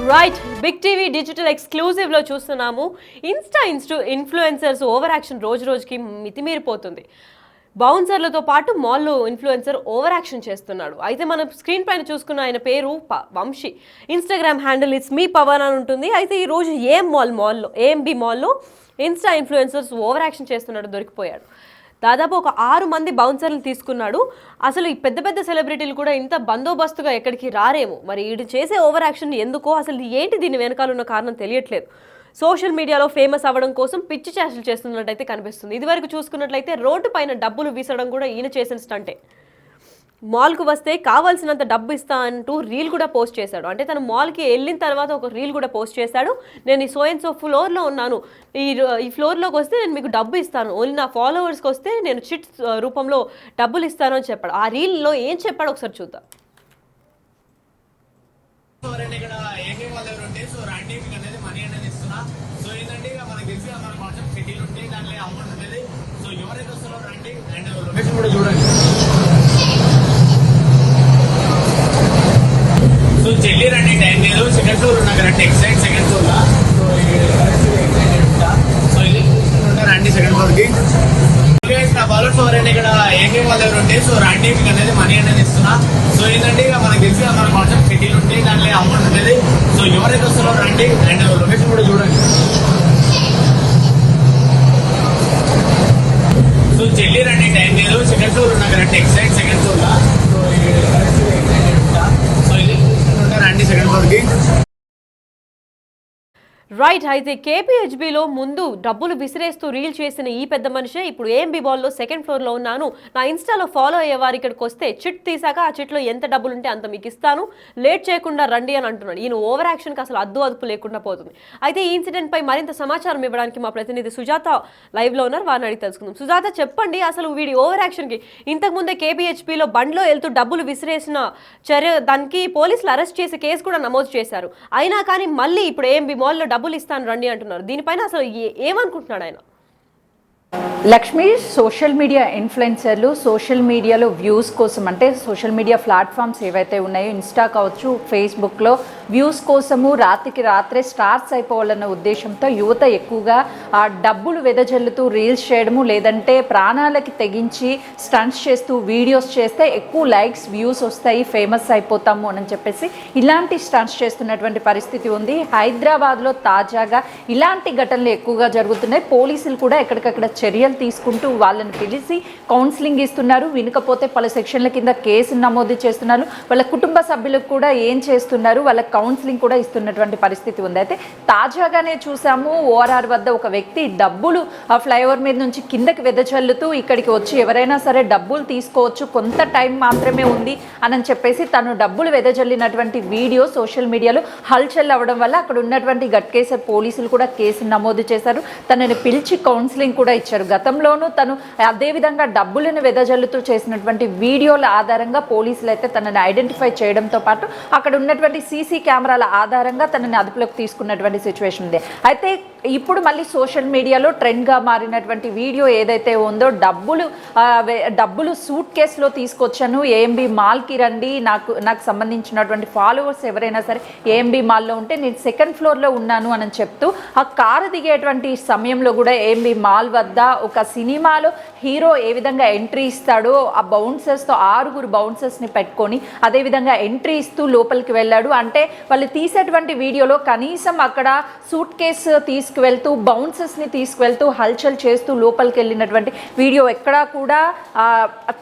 Right, big TV digital exclusive లో చూస్తున్నాము. Influencers over action రోజు రోజుకి మితిమీరిపోతుంది. బౌన్సర్లతో పాటు మాల్లో ఇన్ఫ్లుయెన్సర్ ఓవర్ యాక్షన్ చేస్తున్నాడు. అయితే మనం స్క్రీన్ పైన చూసుకున్న ఆయన పేరు Vamsi. Instagram handle it's me Pavan అని ఉంటుంది. అయితే ఈ రోజు ఏఎంబి మాల్లో ఇన్స్టా ఇన్ఫ్లుయెన్సర్స్ ఓవర్ యాక్షన్ చేస్తున్నాడు, దొరికిపోయాడు. దాదాపు ఒక 6 మంది బౌన్సర్లు తీసుకున్నాడు. అసలు ఈ పెద్ద పెద్ద సెలబ్రిటీలు కూడా ఇంత బందోబస్తుగా ఎక్కడికి రారేమో. మరి వీడు చేసే ఓవర్ యాక్షన్ ఎందుకో, అసలు ఏంటి దీని వెనకాల ఉన్న కారణం తెలియట్లేదు. సోషల్ మీడియాలో ఫేమస్ అవ్వడం కోసం పిచ్చి చేష్టలు చేస్తున్నట్టయితే కనిపిస్తుంది. ఇదివరకు చూసుకున్నట్లయితే రోడ్డు పైన డబ్బులు వీసడం కూడా ఈయన చేసిన స్టంటే. మాల్కు వస్తే కావాల్సినంత డబ్బు ఇస్తా అంటూ రీల్ కూడా పోస్ట్ చేశాడు. అంటే తను మాల్కి వెళ్ళిన తర్వాత ఒక రీల్ కూడా పోస్ట్ చేశాడు. నేను ఈ సో ఫ్లోర్లో ఉన్నాను, ఈ ఫ్లోర్లోకి వస్తే నేను మీకు డబ్బు ఇస్తాను, ఓన్లీ నా ఫాలోవర్స్కి వస్తే నేను చిట్ రూపంలో డబ్బులు ఇస్తాను అని చెప్పాడు. ఆ రీల్లో ఏం చెప్పాడు ఒకసారి చూద్దాం. సో చెల్లి రండి, టైం లేదు. సెకండ్ ఫ్లోర్ ఉన్నా కరెక్ట్, ఎగ్జాక్ట్ సెకండ్ ఫ్లోర్ లా. సో ఇది రండి సెకండ్ ఫ్లోర్ కి. నా ఫాలోవర్స్ ఎవరైనా ఇక్కడ ఏకే వాళ్ళ దగ్గర ఉంటే సో రండి, మీకు అనేది మనీ అనేది ఇస్తున్నా. సో ఏంటంటే ఇక మనకు తెలిసి మన కాన్సెప్ట్ సిటీలు ఉంటాయి, దాంట్లో అమౌంట్ ఉంటుంది. సో ఎవరైతే వస్తారో రండి, అండ్ లొకేషన్ కూడా చూడండి. సో చెల్లి రండి, టైం లేదు. సెకండ్ ఫ్లోర్ ఉన్నా కరెక్ట్, ఎగ్జాక్ట్ సెకండ్ ఫ్లోర్ లా. సో ఇది రండి సెకండ్ ఫ్లోర్ కి. రైట్, అయితే కేపీహెచ్బిలో ముందు డబ్బులు విసిరేస్తూ రీల్ చేసిన ఈ పెద్ద మనిషే ఇప్పుడు ఏఎంబి బాల్లో సెకండ్ ఫ్లోర్లో ఉన్నాను, నా ఇన్స్టాలో ఫాలో అయ్యేవారు ఇక్కడికి వస్తే చిట్ తీసాక ఆ చిట్లో ఎంత డబ్బులు ఉంటే అంత మీకు ఇస్తాను, లేట్ చేయకుండా రండి అని అంటున్నాడు. ఈయన ఓవర్ యాక్షన్కి అసలు అదుపు లేకుండా పోతుంది. అయితే ఈ ఇన్సిడెంట్ పై మరింత సమాచారం ఇవ్వడానికి మా ప్రతినిధి సుజాత లైవ్లో ఉన్నారు, వారిని అడిగి తెలుసుకుందాం. సుజాత, చెప్పండి, అసలు వీడి ఓవర్ యాక్షన్కి ఇంతకుముందే కేపీహెచ్బిలో బండ్లో వెళ్తూ డబ్బులు విసిరేసిన దానికి పోలీసులు అరెస్ట్ చేసి కేసు కూడా నమోదు చేశారు. అయినా కానీ మళ్ళీ ఇప్పుడు ఏఎంబి మాల్లో డబ్బులు ఇస్తాను రండి అంటున్నారు. దీనిపైన అసలు ఏమనుకుంటున్నాడు ఆయన? లక్ష్మి, సోషల్ మీడియా ఇన్ఫ్లుయెన్సర్లు సోషల్ మీడియాలో వ్యూస్ కోసం, అంటే సోషల్ మీడియా ప్లాట్ఫామ్స్ ఏవైతే ఉన్నాయో, ఇన్స్టా కావచ్చు, ఫేస్బుక్లో వ్యూస్ కోసము రాత్రికి రాత్రే స్టార్స్ అయిపోవాలన్న ఉద్దేశంతో యువత ఎక్కువగా ఆ డబ్బులు వెదజల్లుతూ రీల్స్ చేయడము, లేదంటే ప్రాణాలకి తెగించి స్టంట్స్ చేస్తూ వీడియోస్ చేస్తే ఎక్కువ లైక్స్ వ్యూస్ వస్తాయి, ఫేమస్ అయిపోతాము అని చెప్పేసి ఇలాంటి స్టంట్స్ చేస్తున్నటువంటి పరిస్థితి ఉంది. హైదరాబాద్లో తాజాగా ఇలాంటి ఘటనలు ఎక్కువగా జరుగుతున్నాయి. పోలీసులు కూడా ఎక్కడికక్కడ చర్యలు తీసుకుంటూ వాళ్ళని పిలిచి కౌన్సిలింగ్ ఇస్తున్నారు. వినకపోతే పలు సెక్షన్ల కింద కేసు నమోదు చేస్తున్నారు. వాళ్ళ కుటుంబ సభ్యులకు కూడా ఏం చేస్తున్నారు, వాళ్ళ కౌన్సిలింగ్ కూడా ఇస్తున్నటువంటి పరిస్థితి ఉంది. అయితే తాజాగానే చూసాము, ఓఆర్ఆర్ వద్ద ఒక వ్యక్తి డబ్బులు ఆ ఫ్లైఓవర్ మీద నుంచి కిందకి వెదజల్లుతూ ఇక్కడికి వచ్చి ఎవరైనా సరే డబ్బులు తీసుకోవచ్చు, కొంత టైం మాత్రమే ఉంది అని చెప్పేసి తను డబ్బులు వెదజల్లినటువంటి వీడియో సోషల్ మీడియాలో హల్చల్ అవ్వడం వల్ల అక్కడ ఉన్నటువంటి గట్కేసర్ పోలీసులు కూడా కేసు నమోదు చేశారు. తనని పిలిచి కౌన్సిలింగ్ కూడా ఇచ్చారు. గతంలోనూ తను అదేవిధంగా డబ్బులను వెదజల్లుతూ చేసినటువంటి వీడియోల ఆధారంగా పోలీసులు అయితే తనని ఐడెంటిఫై చేయడంతో పాటు అక్కడ ఉన్నటువంటి సీసీ కెమెరాల ఆధారంగా తనని అదుపులోకి తీసుకున్నటువంటి సిచ్యువేషన్ ఉంది. అయితే ఇప్పుడు మళ్ళీ సోషల్ మీడియాలో ట్రెండ్గా మారినటువంటి వీడియో ఏదైతే ఉందో, డబ్బులు సూట్ కేసులో తీసుకొచ్చాను, ఏఎంబి మాల్కి రండి, నాకు సంబంధించినటువంటి ఫాలోవర్స్ ఎవరైనా సరే ఏఎంబి మాల్లో ఉంటే నేను సెకండ్ ఫ్లోర్లో ఉన్నాను అని చెప్తూ ఆ కారు దిగేటువంటి సమయంలో కూడా ఏఎంబి మాల్ వద్ద ఒక సినిమాలో హీరో ఏ విధంగా ఎంట్రీ ఇస్తాడో ఆ బౌన్సర్స్తో 6 బౌన్సర్స్ని పెట్టుకొని అదేవిధంగా ఎంట్రీ ఇస్తూ లోపలికి వెళ్ళాడు. అంటే వాళ్ళు తీసేటువంటి వీడియోలో కనీసం అక్కడ సూట్ కేసు తీసుకువెళ్తూ బౌన్సర్స్ని తీసుకువెళ్తూ హల్చల్ చేస్తూ లోపలికి వెళ్ళినటువంటి వీడియో ఎక్కడా కూడా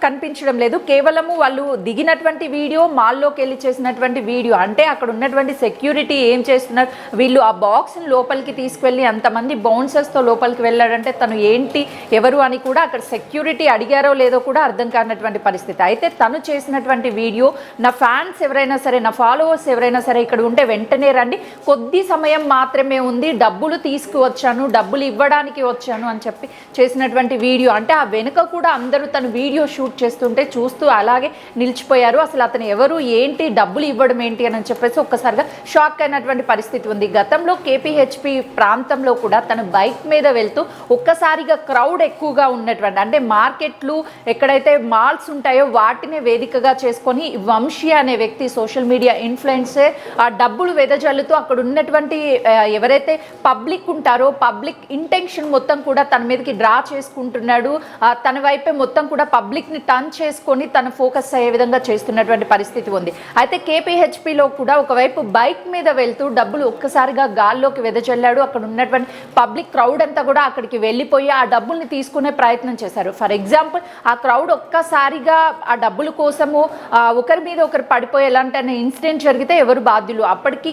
కనిపించడం లేదు. కేవలము వాళ్ళు దిగినటువంటి వీడియో, మాల్లోకి వెళ్ళి చేసినటువంటి వీడియో. అంటే అక్కడ ఉన్నటువంటి సెక్యూరిటీ ఏం చేస్తున్నారు, వీళ్ళు ఆ బాక్స్ని లోపలికి తీసుకువెళ్ళి అంతమంది బౌన్సర్స్తో లోపలికి వెళ్ళాడంటే తను ఏంటి ఎవరు అని కూడా అక్కడ సెక్యూరిటీ అడిగారో లేదో కూడా అర్థం కానటువంటి పరిస్థితి. అయితే తను చేసినటువంటి వీడియో, నా ఫ్యాన్స్ ఎవరైనా సరే, నా ఫాలోవర్స్ ఎవరైనా సరే ఇక్కడ ఉంటే వెంటనే రండి, కొద్ది సమయం మాత్రమే ఉంది, డబ్బులు తీసుకువచ్చాను, డబ్బులు ఇవ్వడానికి వచ్చాను అని చెప్పి చేసినటువంటి వీడియో. అంటే ఆ వెనుక కూడా అందరూ తను వీడియో షూట్ చేస్తుంటే చూస్తూ అలాగే నిలిచిపోయారు. అసలు అతను ఎవరు, ఏంటి, డబ్బులు ఇవ్వడం ఏంటి అని చెప్పేసి ఒక్కసారిగా షాక్ అయినటువంటి పరిస్థితి ఉంది. గతంలో కేపీహెచ్పి ప్రాంతంలో కూడా తను బైక్ మీద వెళ్తూ ఒక్కసారిగా క్రౌడ్ ఎక్కువగా ఉన్నటువంటి, అంటే మార్కెట్లు ఎక్కడైతే మాల్స్ ఉంటాయో వాటిని వేదికగా చేసుకొని వంశీ అనే వ్యక్తి సోషల్ మీడియా ఇన్ఫ్లుయెన్సర్ ఆ డబ్బులు వెదజల్లుతూ అక్కడ ఉన్నటువంటి ఎవరైతే పబ్లిక్ ఉంటారో పబ్లిక్ ఇంటెన్షన్ మొత్తం కూడా తన మీదకి డ్రా చేసుకుంటున్నాడు. తన వైపే మొత్తం కూడా పబ్లిక్ని టర్న్ చేసుకొని తన ఫోకస్ అయ్యే విధంగా చేస్తున్నటువంటి పరిస్థితి ఉంది. అయితే కేపీహెచ్పిలో కూడా ఒకవైపు బైక్ మీద వెళ్తూ డబ్బులు ఒక్కసారిగా గాల్లోకి వెదజల్లాడు. అక్కడ ఉన్నటువంటి పబ్లిక్ క్రౌడ్ అంతా కూడా అక్కడికి వెళ్ళిపోయి ఆ డబ్బుల్ని తీసుకునే ప్రయత్నం చేశారు. ఫర్ ఎగ్జాంపుల్ ఆ క్రౌడ్ ఒక్కసారిగా ఆ డబ్బుల కోసము ఒకరి మీద ఒకరు పడిపోయేలాంటి ఇన్సిడెంట్ జరిగితే ఎవరు బాధ్యులు? అప్పటికి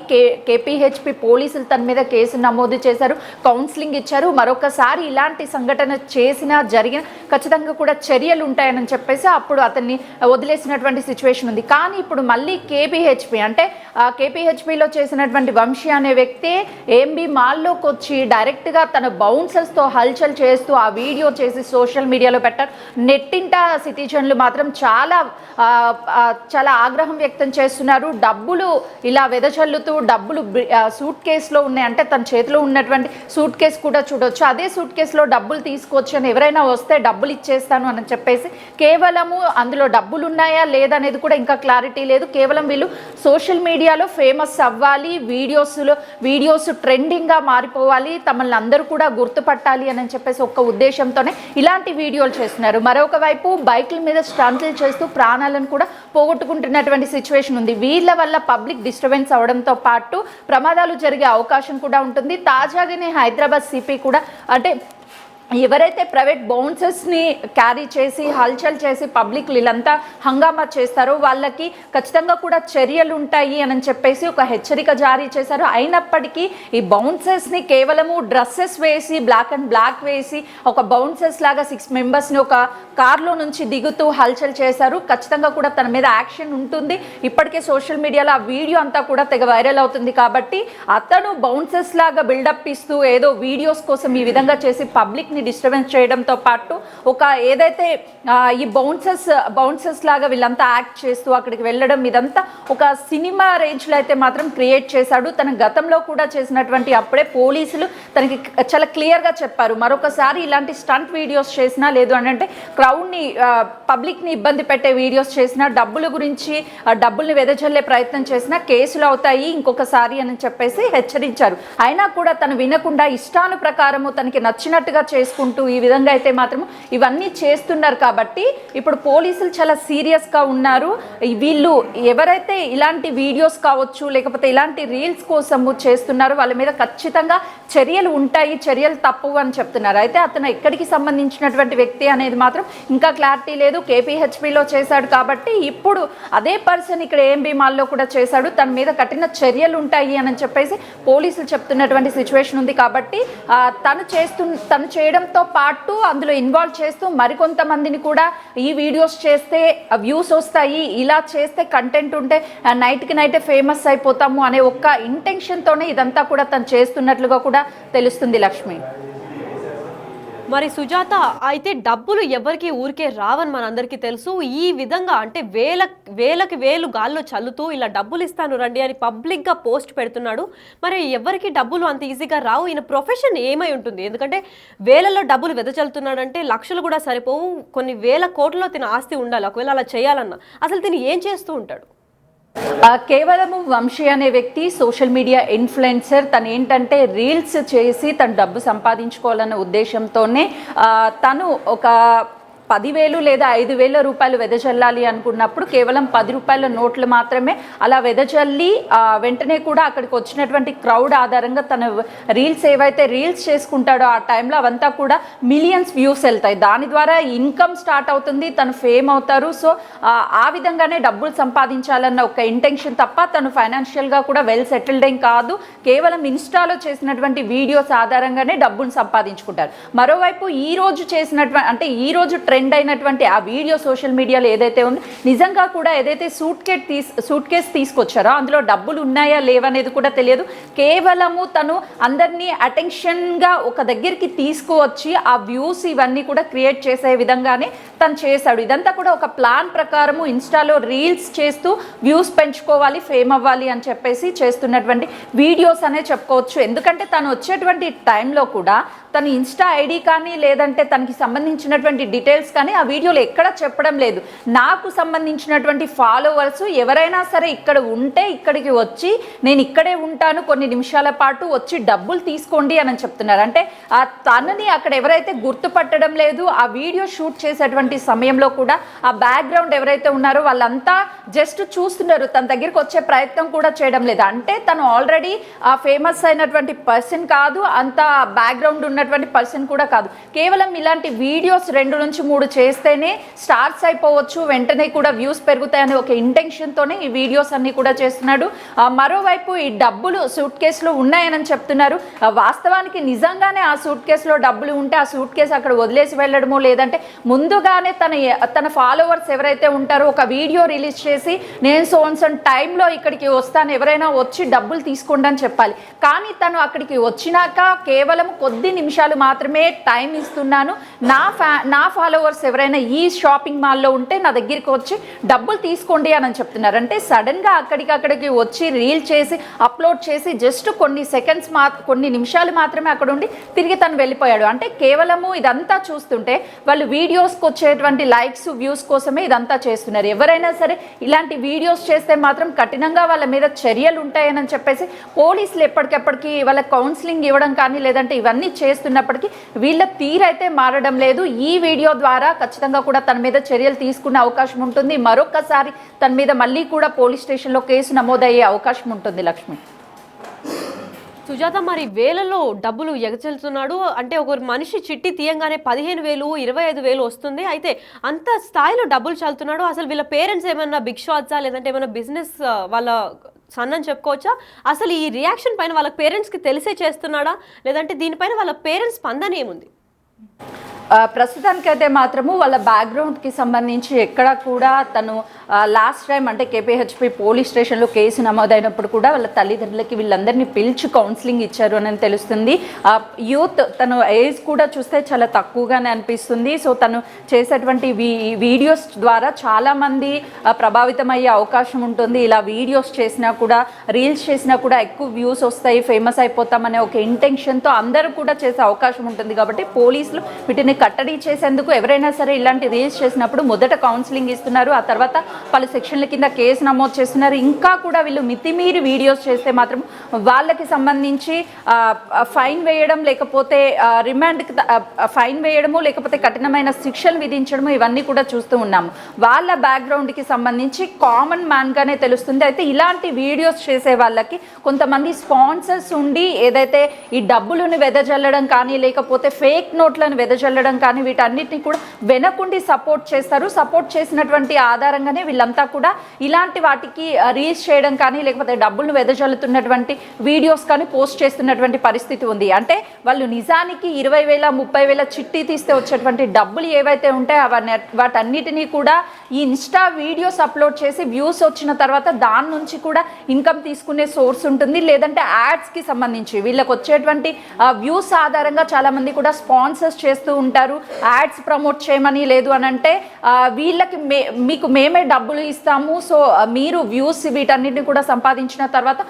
కేపీహెచ్పి పోలీసులు తన మీద కేసు నమోదు చేశారు, కౌన్సిలింగ్ ఇచ్చారు. మరొకసారి ఇలాంటి సంఘటన చేసినా జరిగిన ఖచ్చితంగా కూడా చర్యలు ఉంటాయని చెప్పేసి అప్పుడు అతన్ని వదిలేసినటువంటి సిచ్యువేషన్ ఉంది. కానీ ఇప్పుడు మళ్ళీ కేపీహెచ్పి అంటే కేపీహెచ్పిలో చేసినటువంటి వంశీ అనే వ్యక్తి ఏంబి మాల్లోకి వచ్చి డైరెక్ట్గా తన బౌన్సర్స్తో హల్చల్ చేస్తూ ఆ వీడియో చేసి సోషల్ మీడియాలో పెట్టారు. నెట్టింట సిటిజన్లు మాత్రం చాలా ఆగ్రహం వ్యక్తం చేస్తున్నారు. డబ్బులు ఇలా వెదజల్లుతూ డబ్బులు సూట్ కేసులో ఉన్నాయి, అంటే తన చేతిలో ఉన్నటువంటి సూట్ కేసు కూడా చూడొచ్చు. అదే సూట్ కేసులో డబ్బులు తీసుకొచ్చాను, ఎవరైనా వస్తే డబ్బులు ఇచ్చేస్తాను అని చెప్పేసి కేవలము అందులో డబ్బులు ఉన్నాయా లేదనేది కూడా ఇంకా క్లారిటీ లేదు. కేవలం వీళ్ళు సోషల్ మీడియాలో ఫేమస్ అవ్వాలి, వీడియోస్ ట్రెండింగ్గా మారిపోవాలి, తమల్ని అందరూ కూడా గుర్తుపట్టాలి అని చెప్పేసి ఒక్క ఉద్దేశంతోనే ఇలాంటి వీడియోలు చేస్తున్నారు. మరొక వైపు బైకుల మీద స్టంట్లు చేస్తూ ప్రాణాలను కూడా పోగొట్టుకుంటున్నటువంటి సిచ్యువేషన్ ఉంది. వీళ్ళ వల్ల పబ్లిక్ డిస్టర్బెన్స్ అవడంతో పాటు ప్రమాదాలు జరిగే అవకాశం కూడా ఉంటుంది. తాజాగానే హైదరాబాద్ సిపి కూడా అంటే ఎవరైతే ప్రైవేట్ బౌన్సర్స్ని క్యారీ చేసి హల్చల్ చేసి పబ్లిక్ వీళ్ళంతా హంగామా చేస్తారో వాళ్ళకి ఖచ్చితంగా కూడా చర్యలు ఉంటాయి అని చెప్పేసి ఒక హెచ్చరిక జారీ చేశారు. అయినప్పటికీ ఈ బౌన్సర్స్ని కేవలము డ్రెస్సెస్ వేసి బ్లాక్ వేసి ఒక బౌన్సర్స్ లాగా 6 మెంబర్స్ని ఒక కార్లో నుంచి దిగుతూ హల్చల్ చేశారు. ఖచ్చితంగా కూడా తన మీద యాక్షన్ ఉంటుంది. ఇప్పటికే సోషల్ మీడియాలో ఆ వీడియో అంతా కూడా తెగ వైరల్ అవుతుంది. కాబట్టి అతను బౌన్సర్స్ లాగా బిల్డప్ ఇస్తూ ఏదో వీడియోస్ కోసం ఈ విధంగా చేసి పబ్లిక్ డిస్టర్బెన్స్ చేయడంతో పాటు ఒక ఏదైతే ఈ బౌన్సర్స్ లాగా వీళ్ళంతా యాక్ట్ చేస్తూ అక్కడికి వెళ్ళడం ఇదంతా ఒక సినిమా రేంజ్లో అయితే మాత్రం క్రియేట్ చేశాడు. తన గతంలో కూడా చేసినటువంటి అప్పుడే పోలీసులు తనకి చాలా క్లియర్గా చెప్పారు, మరొకసారి ఇలాంటి స్టంట్ వీడియోస్ చేసినా లేదు అని అంటే క్రౌడ్ని పబ్లిక్ని ఇబ్బంది పెట్టే వీడియోస్ చేసినా డబ్బుల గురించి డబ్బుల్ని వెదజల్లే ప్రయత్నం చేసినా కేసులు అవుతాయి ఇంకొకసారి అని చెప్పేసి హెచ్చరించారు. అయినా కూడా తను వినకుండా ఇష్టాను ప్రకారము తనకి నచ్చినట్టుగా చేసుకుంటూ ఈ విధంగా అయితే మాత్రం ఇవన్నీ చేస్తున్నారు. కాబట్టి ఇప్పుడు పోలీసులు చాలా సీరియస్గా ఉన్నారు. వీళ్ళు ఎవరైతే ఇలాంటి వీడియోస్ కావచ్చు లేకపోతే ఇలాంటి రీల్స్ కోసము చేస్తున్నారో వాళ్ళ మీద ఖచ్చితంగా చర్యలు ఉంటాయి, చర్యలు తప్పవు అని చెప్తున్నారు. అయితే అతను ఎక్కడికి సంబంధించినటువంటి వ్యక్తి అనేది మాత్రం ఇంకా క్లారిటీ లేదు. కేపీహెచ్పిలో చేశాడు కాబట్టి ఇప్పుడు అదే పర్సన్ ఇక్కడ ఏఎంబీ మాల్లో కూడా చేశాడు, తన మీద కఠిన చర్యలు ఉంటాయి అని చెప్పేసి పోలీసులు చెప్తున్నటువంటి సిచ్యువేషన్ ఉంది. కాబట్టి తను చేయడంతో పాటు అందులో ఇన్వాల్వ్ చేస్తూ మరికొంతమందిని కూడా ఈ వీడియోస్ చేస్తే వ్యూస్ వస్తాయి, ఇలా చేస్తే కంటెంట్ ఉంటే నైట్కి నైటే ఫేమస్ అయిపోతాము అనే ఒక్క ఇంటెన్షన్తోనే ఇదంతా కూడా తను చేస్తున్నట్లుగా కూడా తెలుస్తుంది. లక్ష్మి, మరి సుజాత, అయితే డబ్బులు ఎవరికి ఊరికే రావని మనందరికీ తెలుసు. ఈ విధంగా అంటే వేలకి వేలు గాల్లో చల్లుతూ ఇలా డబ్బులు ఇస్తాను రండి అని పబ్లిక్గా పోస్ట్ పెడుతున్నాడు. మరి ఎవరికి డబ్బులు అంత ఈజీగా రావు? ఈయన ప్రొఫెషన్ ఏమై ఉంటుంది? ఎందుకంటే వేలలో డబ్బులు వెదజల్లుతున్నాడంటే లక్షలు కూడా సరిపోవు, కొన్ని వేల కోట్లలో తిన ఆస్తి ఉండాలి ఒకవేళ అలా చేయాలన్నా. అసలు తిని ఏం చేస్తూ ఉంటాడు? కేవలము వంశీ అనే వ్యక్తి సోషల్ మీడియా ఇన్ఫ్లుయెన్సర్. తను ఏంటంటే రీల్స్ చేసి తను డబ్బు సంపాదించుకోవాలన్న ఉద్దేశంతోనే తను ఒక 10,000 లేదా 5,000 రూపాయలు వెదజల్లాలి అనుకున్నప్పుడు కేవలం 10 రూపాయల నోట్లు మాత్రమే అలా వెదజల్లి వెంటనే కూడా అక్కడికి వచ్చినటువంటి క్రౌడ్ ఆధారంగా తన రీల్స్ ఏవైతే రీల్స్ చేసుకుంటాడో ఆ టైంలో అవంతా కూడా మిలియన్స్ వ్యూస్ వెళ్తాయి. దాని ద్వారా ఇన్కమ్ స్టార్ట్ అవుతుంది, తను ఫేమ్ అవుతారు. సో ఆ విధంగానే డబ్బులు సంపాదించాలన్న ఒక ఇంటెన్షన్ తప్ప తను ఫైనాన్షియల్గా కూడా వెల్ సెటిల్డ్ ఏం కాదు. కేవలం ఇన్స్టాలో చేసినటువంటి వీడియోస్ ఆధారంగానే డబ్బులు సంపాదించుకుంటారు. మరోవైపు ఈ రోజు చేసినటువంటి అంటే ఈ రోజు ట్రెండ్ అయినటువంటి ఆ వీడియో సోషల్ మీడియాలో ఏదైతే ఉందో నిజంగా కూడా ఏదైతే సూట్ కేస్ తీసుకొచ్చారో అందులో డబ్బులు ఉన్నాయా లేవనేది కూడా తెలియదు. కేవలము తను అందరినీ అటెన్షన్గా ఒక దగ్గరికి తీసుకువచ్చి ఆ వ్యూస్ ఇవన్నీ కూడా క్రియేట్ చేసే విధంగానే తను చేశాడు. ఇదంతా కూడా ఒక ప్లాన్ ప్రకారము ఇన్స్టాలో రీల్స్ చేస్తూ వ్యూస్ పెంచుకోవాలి, ఫేమ్ అవ్వాలి అని చెప్పేసి చేస్తున్నటువంటి వీడియోస్ అనే చెప్పుకోవచ్చు. ఎందుకంటే తను వచ్చేటువంటి టైంలో కూడా తన ఇన్స్టా ఐడి కానీ లేదంటే తనకి సంబంధించినటువంటి డీటెయిల్స్ కానీ ఆ వీడియోలో ఎక్కడ చెప్పడం లేదు. నాకు సంబంధించినటువంటి ఫాలోవర్స్ ఎవరైనా సరే ఇక్కడ ఉంటే ఇక్కడికి వచ్చి నేను ఇక్కడే ఉంటాను కొన్ని నిమిషాల పాటు వచ్చి డబ్బులు తీసుకోండి అని చెప్తున్నారు. అంటే ఆ తనని అక్కడ ఎవరైతే గుర్తుపట్టడం లేదు, ఆ వీడియో షూట్ చేసేటువంటి సమయంలో కూడా ఆ బ్యాక్గ్రౌండ్ ఎవరైతే ఉన్నారో వాళ్ళంతా జస్ట్ చూస్తున్నారు, తన దగ్గరికి వచ్చే ప్రయత్నం కూడా చేయడం లేదు. అంటే తను ఆల్రెడీ ఆ ఫేమస్ అయినటువంటి పర్సన్ కాదు, అంత బ్యాక్గ్రౌండ్ ఉన్నటువంటి పర్సన్ కూడా కాదు. కేవలం ఇలాంటి వీడియోస్ 2 నుంచి 3 చేస్తేనే స్టార్స్ అయిపోవచ్చు, వెంటనే కూడా వ్యూస్ పెరుగుతాయనే ఒక ఇంటెన్షన్తోనే ఈ వీడియోస్ అన్ని కూడా చేస్తున్నాడు. మరోవైపు ఈ డబ్బులు సూట్ కేసులో ఉన్నాయని చెప్తున్నారు. వాస్తవానికి నిజంగానే ఆ సూట్ కేసులో డబ్బులు ఉంటే ఆ సూట్ కేసు అక్కడ వదిలేసి వెళ్ళడమో లేదంటే ముందుగానే తన ఫాలోవర్స్ ఎవరైతే ఉంటారో ఒక వీడియో రిలీజ్ చేసి నేను సోన్సన్ టైంలో ఇక్కడికి వస్తాను, ఎవరైనా వచ్చి డబ్బులు తీసుకోండి అని చెప్పాలి. కానీ తను అక్కడికి వచ్చినాక కేవలం కొద్ది నిమిషాలు మాత్రమే టైం ఇస్తున్నాను, నా ఫాలోవర్స్ ఎవరైనా ఈ షాపింగ్ మాల్లో ఉంటే నా దగ్గరికి వచ్చి డబ్బులు తీసుకోండి అని చెప్తున్నారు. అంటే సడన్గా అక్కడికి వచ్చి రీల్ చేసి అప్లోడ్ చేసి జస్ట్ కొన్ని నిమిషాలు మాత్రమే అక్కడ ఉండి తిరిగి తను వెళ్ళిపోయాడు. అంటే కేవలము ఇదంతా చూస్తుంటే వాళ్ళు వీడియోస్కి వచ్చేటువంటి లైక్స్ వ్యూస్ కోసమే ఇదంతా చేస్తున్నారు. ఎవరైనా సరే ఇలాంటి వీడియోస్ చేస్తే మాత్రం కఠినంగా వాళ్ళ మీద చర్యలు ఉంటాయని చెప్పేసి పోలీసులు ఎప్పటికెప్పటికి వాళ్ళ కౌన్సిలింగ్ ఇవ్వడం కానీ లేదంటే ఇవన్నీ చేస్తున్నప్పటికీ వీళ్ళ తీరైతే మారడం లేదు. ఈ వీడియో ద్వారా ఖచ్చితంగా కూడా తన మీద చర్యలు తీసుకునే అవకాశం ఉంటుంది. మరొకసారి తన మీద మళ్ళీ కూడా పోలీస్ స్టేషన్లో కేసు నమోదయ్యే అవకాశం ఉంటుంది. లక్ష్మి, సుజాత, మరి వేలలో డబ్బులు ఎగచెల్తున్నాడు. అంటే ఒక మనిషి చిట్టి తీయంగానే 15,000 25,000 వస్తుంది. అయితే అంత స్థాయిలో డబ్బులు చల్లుతున్నాడు. అసలు వీళ్ళ పేరెంట్స్ ఏమైనా బిగ్ షాట్సా లేదంటే ఏమైనా బిజినెస్ వాళ్ళ సన్ అని చెప్పుకోవచ్చా? అసలు ఈ రియాక్షన్ పైన వాళ్ళ పేరెంట్స్కి తెలిసే చేస్తున్నాడా లేదంటే దీనిపైన వాళ్ళ పేరెంట్స్ స్పందన ఏముంది? ప్రస్తుతానికైతే మాత్రము వాళ్ళ బ్యాక్గ్రౌండ్కి సంబంధించి ఎక్కడ కూడా తను లాస్ట్ టైం అంటే కేపీహెచ్పి పోలీస్ స్టేషన్లో కేసు నమోదైనప్పుడు కూడా వాళ్ళ తల్లిదండ్రులకి వీళ్ళందరినీ పిలిచి కౌన్సిలింగ్ ఇచ్చారు అని తెలుస్తుంది. యూత్ తను ఏజ్ కూడా చూస్తే చాలా తక్కువగానే అనిపిస్తుంది. సో తను చేసేటువంటి వీడియోస్ ద్వారా చాలామంది ప్రభావితమయ్యే అవకాశం ఉంటుంది. ఇలా వీడియోస్ చేసినా కూడా రీల్స్ చేసినా కూడా ఎక్కువ వ్యూస్ వస్తాయి, ఫేమస్ అయిపోతామనే ఒక ఇంటెన్షన్తో అందరూ కూడా చేసే అవకాశం ఉంటుంది. కాబట్టి పోలీసులు వీటిని కట్టడి చేసేందుకు ఎవరైనా సరే ఇలాంటి రీల్స్ చేసినప్పుడు మొదట కౌన్సిలింగ్ ఇస్తున్నారు, ఆ తర్వాత పలు సెక్షన్ల కింద కేసు నమోదు చేస్తున్నారు. ఇంకా కూడా వీళ్ళు మితిమీరి వీడియోస్ చేస్తే మాత్రం వాళ్ళకి సంబంధించి ఫైన్ వేయడం లేకపోతే రిమాండ్కి ఫైన్ వేయడము లేకపోతే కఠినమైన శిక్షలు విధించడము ఇవన్నీ కూడా చూస్తూ ఉన్నాము. వాళ్ళ బ్యాక్గ్రౌండ్కి సంబంధించి కామన్ మ్యాన్గానే తెలుస్తుంది. అయితే ఇలాంటి వీడియోస్ చేసే వాళ్ళకి కొంతమంది స్పాన్సర్స్ ఉండి ఏదైతే ఈ డబ్బులను వెదజల్లడం కానీ లేకపోతే ఫేక్ నోట్లను వెదజల్లడం కానీ వీటన్నిటిని కూడా వెనకుండి సపోర్ట్ చేస్తారు. సపోర్ట్ చేసినటువంటి ఆధారంగానే వీళ్ళంతా కూడా ఇలాంటి వాటికి రీల్స్ చేయడం కానీ లేకపోతే డబ్బులను వెదజల్లుతున్నటువంటి వీడియోస్ కానీ పోస్ట్ చేస్తున్నటువంటి పరిస్థితి ఉంది. అంటే వాళ్ళు నిజానికి 20,000 30,000 చిట్టి తీస్తే వచ్చేటువంటి డబ్బులు ఏవైతే ఉంటాయో వాటన్నిటినీ కూడా ఈ ఇన్స్టా వీడియోస్ అప్లోడ్ చేసి వ్యూస్ వచ్చిన తర్వాత దాని నుంచి కూడా ఇన్కమ్ తీసుకునే సోర్స్ ఉంటుంది. లేదంటే యాడ్స్కి సంబంధించి వీళ్ళకి వచ్చేటువంటి వ్యూస్ ఆధారంగా చాలామంది కూడా స్పాన్సర్స్ చేస్తూ ఉంటారు. యాడ్స్ ప్రమోట్ చేయమని లేదు అని అంటే వీళ్ళకి మీకు మేమే డబ్బులు ఇస్తాము, సో మీరు వ్యూస్ వీటన్నిటిని కూడా సంపాదించిన తర్వాత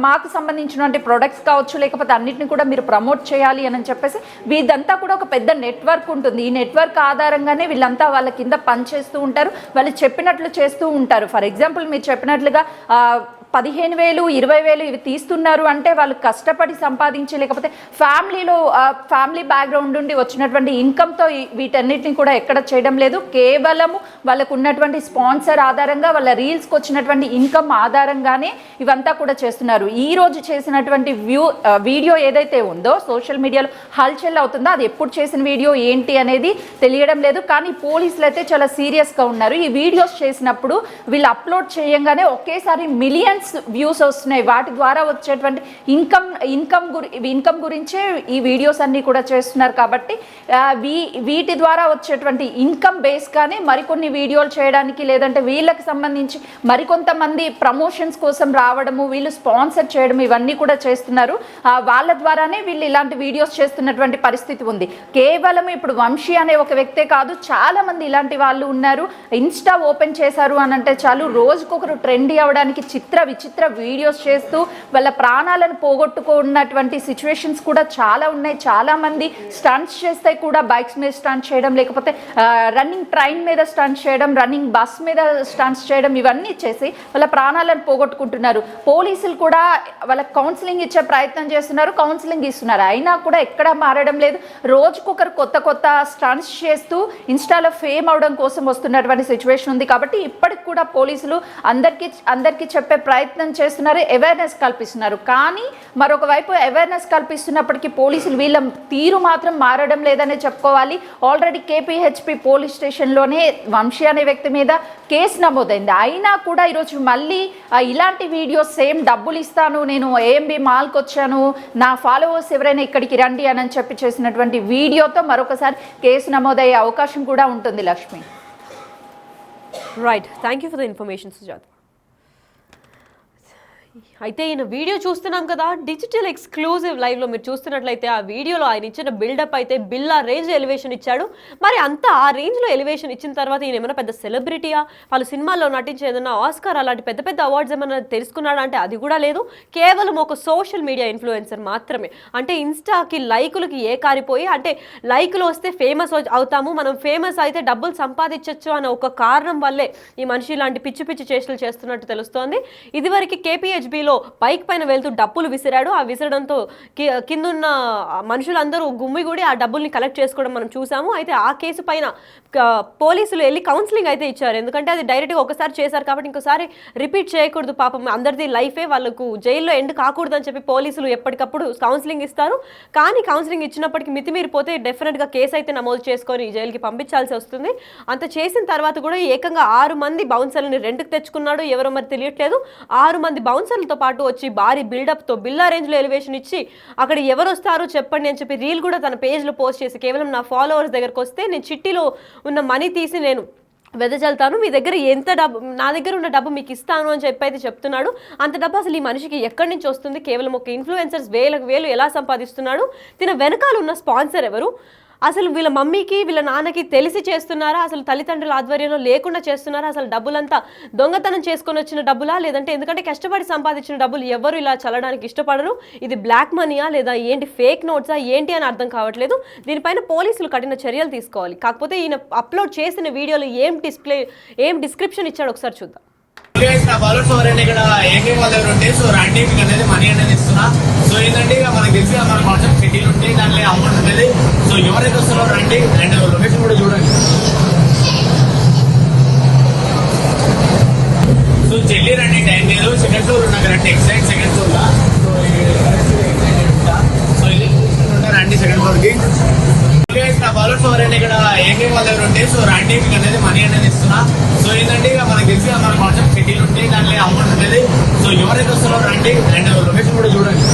మాకు సంబంధించినటువంటి ప్రొడక్ట్స్ కావచ్చు లేకపోతే అన్నిటిని కూడా మీరు ప్రమోట్ చేయాలి అని చెప్పేసి వీళ్ళంతా కూడా ఒక పెద్ద నెట్వర్క్ ఉంటుంది. ఈ నెట్వర్క్ ఆధారంగానే వీళ్ళంతా వాళ్ళ కింద పనిచేస్తూ ఉంటారు, వాళ్ళు చెప్పినట్లు చేస్తూ ఉంటారు. ఫర్ ఎగ్జాంపుల్ మీరు చెప్పినట్లుగా 15,000 20,000 ఇవి తీస్తున్నారు అంటే వాళ్ళు కష్టపడి సంపాదించి లేకపోతే ఫ్యామిలీ బ్యాక్గ్రౌండ్ నుండి వచ్చినటువంటి ఇన్కమ్తో వీటన్నిటిని కూడా ఎక్కడ చేయడం లేదు. కేవలము వాళ్ళకు ఉన్నటువంటి స్పాన్సర్ ఆధారంగా వాళ్ళ రీల్స్కి వచ్చినటువంటి ఇన్కమ్ ఆధారంగానే ఇవంతా కూడా చేస్తున్నారు. ఈ రోజు చేసినటువంటి వీడియో ఏదైతే ఉందో సోషల్ మీడియాలో హల్చల్ అవుతుందో అది ఎప్పుడు చేసిన వీడియో ఏంటి అనేది తెలియడం లేదు. కానీ పోలీసులు అయితే చాలా సీరియస్గా ఉన్నారు. ఈ వీడియోస్ చేసినప్పుడు వీళ్ళు అప్లోడ్ చేయంగానే ఒకేసారి మిలియన్స్ మిలియన్స్ వ్యూస్ వస్తున్నాయి. వాటి ద్వారా వచ్చేటువంటి ఇన్కమ్ గురించే ఈ వీడియోస్ అన్నీ కూడా చేస్తున్నారు. కాబట్టి వీటి ద్వారా వచ్చేటువంటి ఇన్కమ్ బేస్గానే మరికొన్ని వీడియోలు చేయడానికి, లేదంటే వీళ్ళకి సంబంధించి మరికొంతమంది ప్రమోషన్స్ కోసం రావడము, వీళ్ళు స్పాన్సర్ చేయడం, ఇవన్నీ కూడా చేస్తున్నారు. వాళ్ళ ద్వారానే వీళ్ళు ఇలాంటి వీడియోస్ చేస్తున్నటువంటి పరిస్థితి ఉంది. కేవలం ఇప్పుడు వంశీ అనే ఒక వ్యక్తే కాదు, చాలా మంది ఇలాంటి వాళ్ళు ఉన్నారు. ఇన్స్టా ఓపెన్ చేశారు అని అంటే చాలు, రోజుకొకరు ట్రెండీ అవడానికి విచిత్ర వీడియోస్ చేస్తూ వాళ్ళ ప్రాణాలను పోగొట్టుకున్నటువంటి సిచ్యువేషన్స్ కూడా చాలా ఉన్నాయి. చాలా మంది స్టంట్స్ చేస్తే కూడా బైక్స్ మీద స్టంట్ చేయడం, లేకపోతే రన్నింగ్ ట్రైన్ మీద స్టంట్ చేయడం, రన్నింగ్ బస్ మీద స్టంట్స్ చేయడం, ఇవన్నీ చేసి వాళ్ళ ప్రాణాలను పోగొట్టుకుంటున్నారు. పోలీసులు కూడా వాళ్ళకి కౌన్సిలింగ్ ఇచ్చే ప్రయత్నం చేస్తున్నారు, కౌన్సిలింగ్ ఇస్తున్నారు. అయినా కూడా ఎక్కడా మారడం లేదు. రోజుకొకరు కొత్త స్టంట్స్ చేస్తూ ఇన్స్టాలో ఫేమ్ అవడం కోసం వస్తున్నటువంటి సిచ్యువేషన్ ఉంది. కాబట్టి ఇప్పటికి కూడా పోలీసులు అందరికీ చెప్పే ప్రయత్నం చేస్తున్నారు, అవేర్నెస్ కల్పిస్తున్నారు. కానీ మరొక వైపు అవేర్నెస్ కల్పిస్తున్నప్పటికీ పోలీసులు వీళ్ళ తీరు మాత్రం మారడం లేదనే చెప్పుకోవాలి. ఆల్రెడీ కేపీహెచ్పి పోలీస్ స్టేషన్లోనే వంశీ అనే వ్యక్తి మీద కేసు నమోదైంది. అయినా కూడా ఈరోజు మళ్ళీ ఇలాంటి వీడియోస్ సేమ్ డబ్బులు ఇస్తాను, నేను ఏఎంబి మాల్కి వచ్చాను, నా ఫాలోవర్స్ ఎవరైనా ఇక్కడికి రండి అని చెప్పి చేసినటువంటి వీడియోతో మరొకసారి కేసు నమోదయ్యే అవకాశం కూడా ఉంటుంది. Lakshmi, right, thank you for the information Sujatha. అయితే ఈయన వీడియో చూస్తున్నాం కదా, డిజిటల్ ఎక్స్క్లూజివ్ లైవ్లో మీరు చూస్తున్నట్లయితే ఆ వీడియోలో ఆయన ఇచ్చిన బిల్డప్ అయితే బిల్లా రేంజ్ ఎలివేషన్ ఇచ్చాడు. మరి అంతా ఆ రేంజ్లో ఎలివేషన్ ఇచ్చిన తర్వాత ఈయన ఏమైనా పెద్ద సెలబ్రిటీయా, వాళ్ళు సినిమాల్లో నటించే ఏదైనా ఆస్కార్ అలాంటి పెద్ద అవార్డ్స్ ఏమైనా తెలుసుకున్నాడా అంటే అది కూడా లేదు. కేవలం ఒక సోషల్ మీడియా ఇన్ఫ్లుయెన్సర్ మాత్రమే. అంటే ఇన్స్టాకి లైకులకి కారిపోయి, అంటే లైకులు వస్తే ఫేమస్ అవుతాము, మనం ఫేమస్ అయితే డబ్బులు సంపాదించవచ్చు అనే ఒక కారణం వల్లే ఈ మనిషి ఇలాంటి పిచ్చి చేష్టలు చేస్తున్నట్టు తెలుస్తోంది. ఇదివరకు కేపీహెచ్బిలో బైక్ పైన వెళ్తూ డబ్బులు విసిరాడు. ఆ విసరడంతో కిందున్న మనుషులందరూ గుమ్మిగూడి ఆ డబ్బుల్ని కలెక్ట్ చేసుకోవడం మనం చూసాము. అయితే ఆ కేసు పైన పోలీసులు వెళ్ళి కౌన్సిలింగ్ అయితే ఇచ్చారు. ఎందుకంటే అది డైరెక్ట్గా ఒకసారి చేశారు కాబట్టి ఇంకోసారి రిపీట్ చేయకూడదు, పాపం అందరిది లైఫే, వాళ్ళకు జైల్లో ఎండ్ కాకూడదు అని చెప్పి పోలీసులు ఎప్పటికప్పుడు కౌన్సిలింగ్ ఇస్తారు. కానీ కౌన్సిలింగ్ ఇచ్చినప్పటికీ మితిమీరిపోతే డెఫినెట్గా కేసు అయితే నమోదు చేసుకొని జైలుకి పంపించాల్సి వస్తుంది. అంత చేసిన తర్వాత కూడా ఏకంగా 6 మంది బౌన్సర్లని రెంట్కి తెచ్చుకున్నాడు. ఎవరో మరి తెలియట్లేదు. 6 మంది బౌన్సర్లతో పాటు వచ్చి భారీ బిల్డప్తో బిల్లా రేంజ్లో ఎలివేషన్ ఇచ్చి అక్కడ ఎవరు వస్తారో చెప్పండి అని చెప్పి రీల్ కూడా తన పేజ్లో పోస్ట్ చేసి, కేవలం నా ఫాలోవర్స్ దగ్గరకు వస్తే నేను చిట్టీలో ఉన్న మనీ తీసి నేను వెదజల్తాను, మీ దగ్గర ఎంత డబ్బు, నా దగ్గర ఉన్న డబ్బు మీకు ఇస్తాను అని చెప్పి అయితే చెప్తున్నాడు. అంత డబ్బు అసలు ఈ మనిషికి ఎక్కడి నుంచి వస్తుంది? కేవలం ఒక ఇన్ఫ్లుయెన్సర్స్ వేలు ఎలా సంపాదిస్తున్నాడు? తిన వెనకాల ఉన్న స్పాన్సర్ ఎవరు? అసలు వీళ్ళ మమ్మీకి వీళ్ళ నాన్నకి తెలిసి చేస్తున్నారా, అసలు తల్లిదండ్రుల ఆధ్వర్యంలో లేకుండా చేస్తున్నారా? అసలు డబ్బులంతా దొంగతనం చేసుకొని వచ్చిన డబ్బులా, లేదంటే ఎందుకంటే కష్టపడి సంపాదించిన డబ్బులు ఎవరు ఇలా చల్లడానికి ఇష్టపడరు? ఇది బ్లాక్ మనీయా లేదా ఏంటి, ఫేక్ నోట్సా ఏంటి అని అర్థం కావట్లేదు. దీనిపైన పోలీసులు కఠిన చర్యలు తీసుకోవాలి. కాకపోతే ఈయన అప్లోడ్ చేసిన వీడియోలో ఏం డిస్క్రిప్షన్ ఇచ్చాడు ఒకసారి చూద్దాం. నా ఫాలోవర్స్ ఎవరైనా ఇక్కడ ఏకే వాళ్ళ దగ్గర ఉంటే సో రండి మీకు అనేది మనీ అనేది ఇస్తున్నా. సో ఏంటంటే ఇక మనకు తెలిసి మన కాన్సెప్ట్ సిటీలు ఉంటాయి, దాంట్లో అమౌంట్ ఉంటుంది. సో ఎవరైతే వస్తారో రండి, అండ్ లొకేషన్ కూడా చూడండి. సో చెల్లి రండి, టైం లేదు, సెకండ్ ఫ్లోర్ ఉన్నా రండి, ఎగ్జాక్ట్ సెకండ్ ఫ్లోర్ లా. సో ఇది రండి సెకండ్ ఫ్లోర్ కి. నా ఫాలోవర్స్ ఎవరైనా ఇక్కడ ఏకే వాళ్ళ దగ్గర ఉంటే సో రండి మీకు అనేది మనీ అనేది ఇస్తున్నా. సో ఏంటంటే ఇక మనకు తెలిసి మన కాన్సెప్ట్ సిటీలు ఉంటాయి, దాంట్లో అమౌంట్ ఉంటుంది. సో ఎవరైతే వస్తారో రండి, అండ్ లొకేషన్ కూడా చూడండి.